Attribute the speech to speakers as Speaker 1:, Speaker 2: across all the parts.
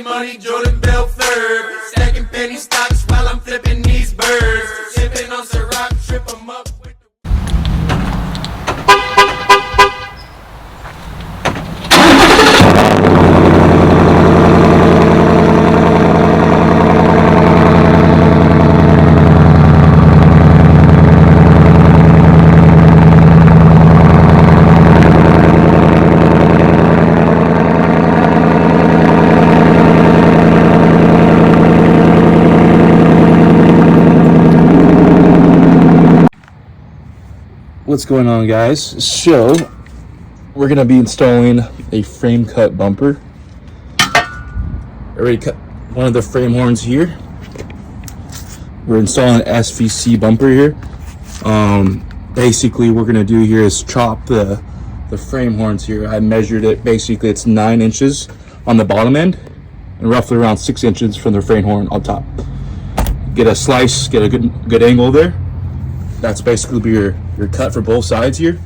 Speaker 1: money, money, Jordan Belfort. Stacking penny stocks while I'm flipping these birds. Sipping on Ciroc, trip 'em up with the...
Speaker 2: What's going on, guys? So we're gonna be installing a frame cut bumper. I already cut one of the frame horns here. We're installing an SVC bumper here. Basically what we're gonna do here is chop the frame horns here. I measured it. Basically it's 9 inches on the bottom end and roughly around 6 inches from the frame horn on top. Get a slice, get a good angle there. That's basically your cut for both sides here.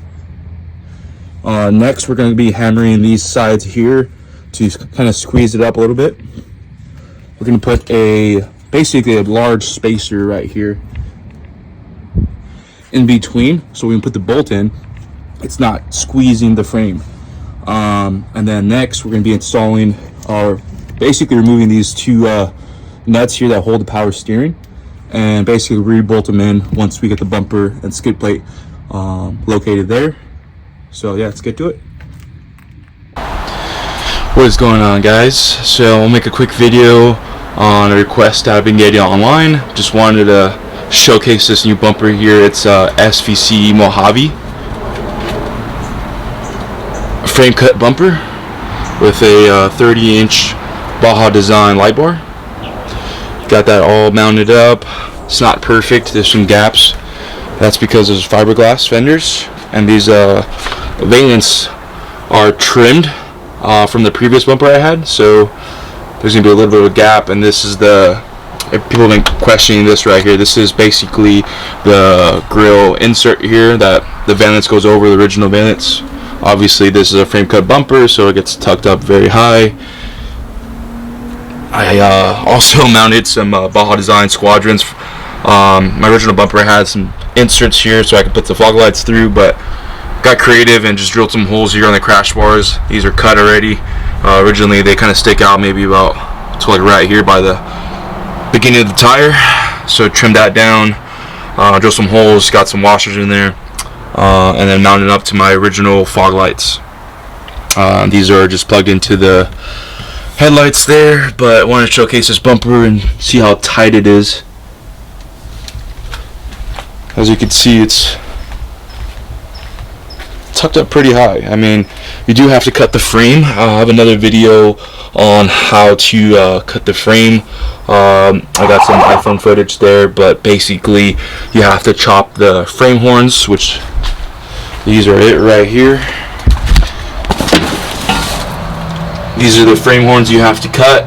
Speaker 2: Next, we're going to be hammering these sides here to kind of squeeze it up a little bit. We're going to put basically a large spacer right here in between, so we can put the bolt in. It's not squeezing the frame. And then next, we're going to be installing basically removing these two nuts here that hold the power steering, and basically re-bolt them in once we get the bumper and skid plate located there. So yeah, let's get to it. What is going on, guys? So I'll make a quick video on a request that I've been getting online. Just wanted to showcase this new bumper here. It's SVC Mojave, a frame cut bumper with a 30-inch Baja design light bar. Got that all mounted up. It's not perfect, there's some gaps. That's because there's fiberglass fenders, and these valents are trimmed from the previous bumper I had, so there's gonna be a little bit of a gap. And this is people have been questioning this right here. This is basically the grill insert here that the valance goes over the original valance. Obviously this is a frame cut bumper, so it gets tucked up very high. I also mounted some Baja Design Squadrons. My original bumper had some inserts here so I could put the fog lights through, but got creative and just drilled some holes here on the crash bars. These are cut already. Originally they kind of stick out maybe about to like right here by the beginning of the tire, so trimmed that down, drilled some holes, got some washers in there, and then mounted up to my original fog lights. These are just plugged into the headlights there, but I wanted to showcase this bumper and see how tight it is. As you can see, it's tucked up pretty high. I mean, you do have to cut the frame. I'll have another video on how to cut the frame. I got some iPhone footage there, but basically you have to chop the frame horns, which these are it right here. These are the frame horns you have to cut.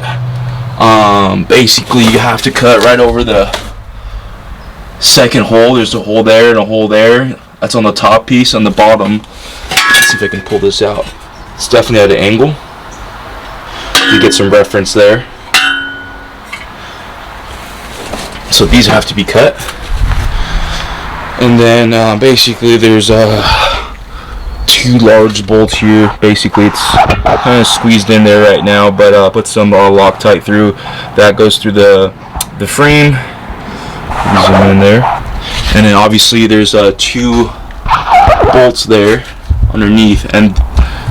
Speaker 2: Basically you have to cut right over the second hole. There's a hole there and a hole there. That's on the top piece. On the bottom, let's see if I can pull this out. It's definitely at an angle. You get some reference there. So these have to be cut. And then basically there's two large bolts here. Basically it's kind of squeezed in there right now, but put some Loctite through. That goes through the frame. Zoom in there, and then obviously there's two bolts there underneath. And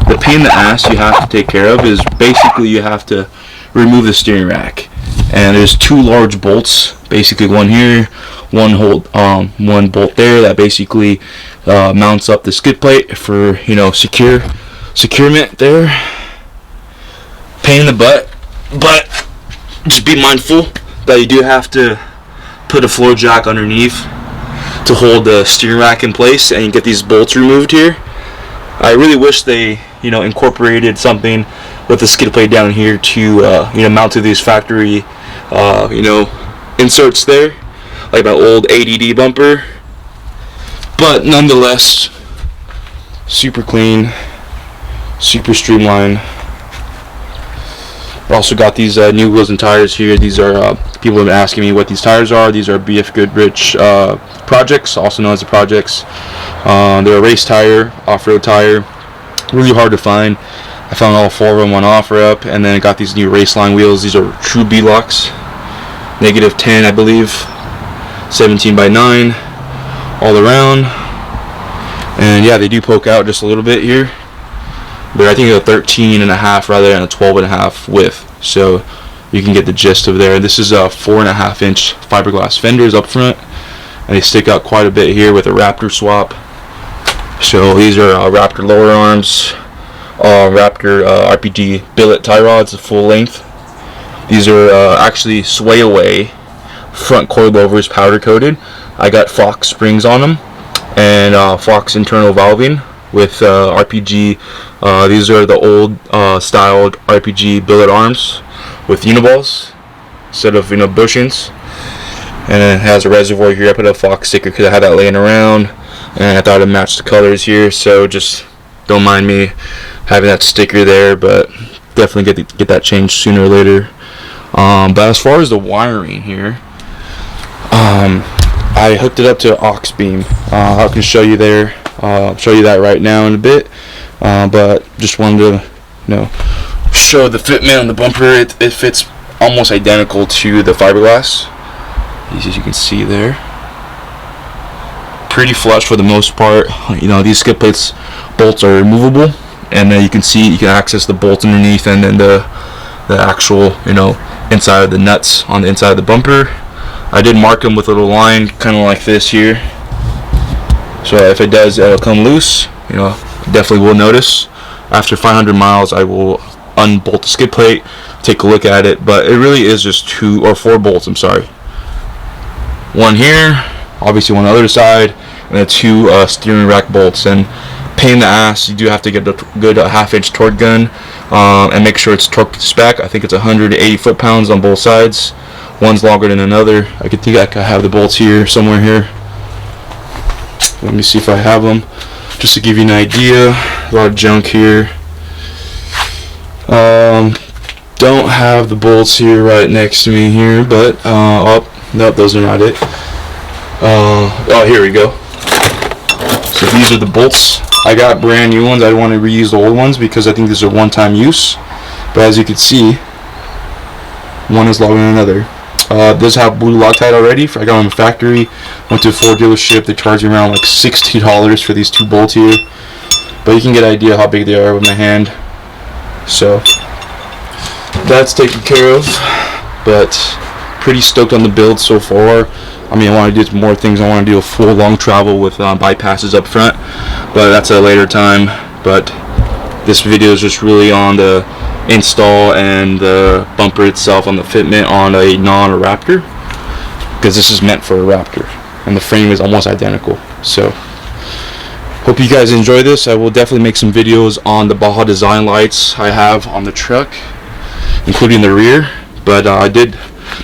Speaker 2: the pain in the ass you have to take care of is basically you have to remove the steering rack, and there's two large bolts, basically one here, one bolt there, that basically mounts up the skid plate for securement there. Pain in the butt, but just be mindful that you do have to put a floor jack underneath to hold the steering rack in place, and you get these bolts removed here. I really wish they incorporated something with the skid plate down here to mount to these factory inserts there, like that old ADD bumper. But nonetheless, super clean, super streamlined. I also got these new wheels and tires here. These are people have been asking me what these tires are. These are BF Goodrich Projects, also known as the Projects. They're a race tire, off-road tire. Really hard to find. I found all 4 of them on OfferUp, and then I got these new Raceline wheels. These are true B-locks, -10, I believe, 17 by 9, all around. And yeah, they do poke out just a little bit here. But I think a 13.5 rather than a 12.5 width, so you can get the gist of there. This is a 4.5-inch fiberglass fenders up front, and they stick out quite a bit here with a Raptor swap. So these are Raptor lower arms, Raptor RPG billet tie rods, full length. These are actually sway away front coilovers, powder coated. I got Fox springs on them and Fox internal valving with RPG. These are the old styled RPG billet arms with uniballs instead of bushings, and it has a reservoir here. I put a Fox sticker because I had that laying around, and I thought it matched the colors here, so just don't mind me having that sticker there, but definitely get that changed sooner or later. But as far as the wiring here, I hooked it up to aux beam. I can show you there. I'll show you that right now in a bit, but just wanted to show the fitment on the bumper. It fits almost identical to the fiberglass, as you can see there. Pretty flush for the most part. These skid plates bolts are removable, and you can see you can access the bolts underneath, and then the actual inside of the nuts on the inside of the bumper. I did mark them with a little line kind of like this here, so if it does it'll come loose, definitely will notice. After 500 miles I will unbolt the skid plate, take a look at it, but it really is just 2 or 4 bolts, I'm sorry. One here, obviously one on the other side, and then 2 steering rack bolts. And pain in the ass, you do have to get a good 1/2-inch torque gun, and make sure it's torqued to spec. I think it's 180 foot-pounds on both sides. One's longer than another. I could have the bolts here, somewhere here. Let me see if I have them, just to give you an idea. A lot of junk here. Don't have the bolts here right next to me here, but oh no, those are not it. Oh, here we go. So these are the bolts. I got brand new ones. I don't want to reuse the old ones because I think these are one-time use. But as you can see, one is longer than another. Does have blue Loctite already. I got them in the factory. Went to a Ford dealership. They charged me around like $60 for these 2 bolts here. But you can get an idea how big they are with my hand. So that's taken care of. But pretty stoked on the build so far. I mean, I want to do more things. I want to do a full long travel with bypasses up front, but that's at a later time. But this video is just really on the install and the bumper itself, on the fitment on a non-Raptor, because this is meant for a Raptor and the frame is almost identical. So hope you guys enjoy this. I will definitely make some videos on the Baja design lights I have on the truck, including the rear. But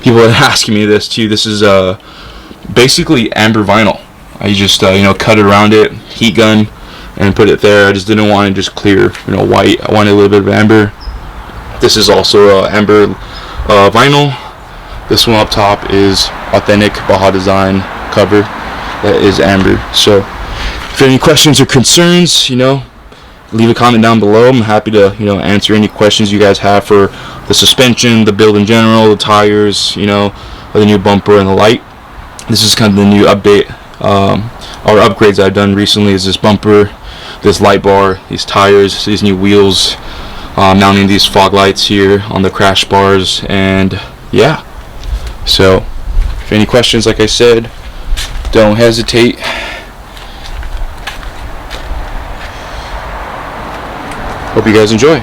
Speaker 2: people are asking me this too. This is basically amber vinyl. I just cut it around it, heat gun, and put it there. I just didn't want to just clear white. I wanted a little bit of amber. This is also amber vinyl. This one up top is authentic Baja design cover that is amber. So if you have any questions or concerns, leave a comment down below. I'm happy to answer any questions you guys have for the suspension, the build in general, the tires, the new bumper and the light. This is kind of the new update or upgrades I've done recently. Is this bumper, this light bar, these tires, these new wheels, mounting these fog lights here on the crash bars, and yeah. So if any questions, like I said, don't hesitate. Hope you guys enjoy.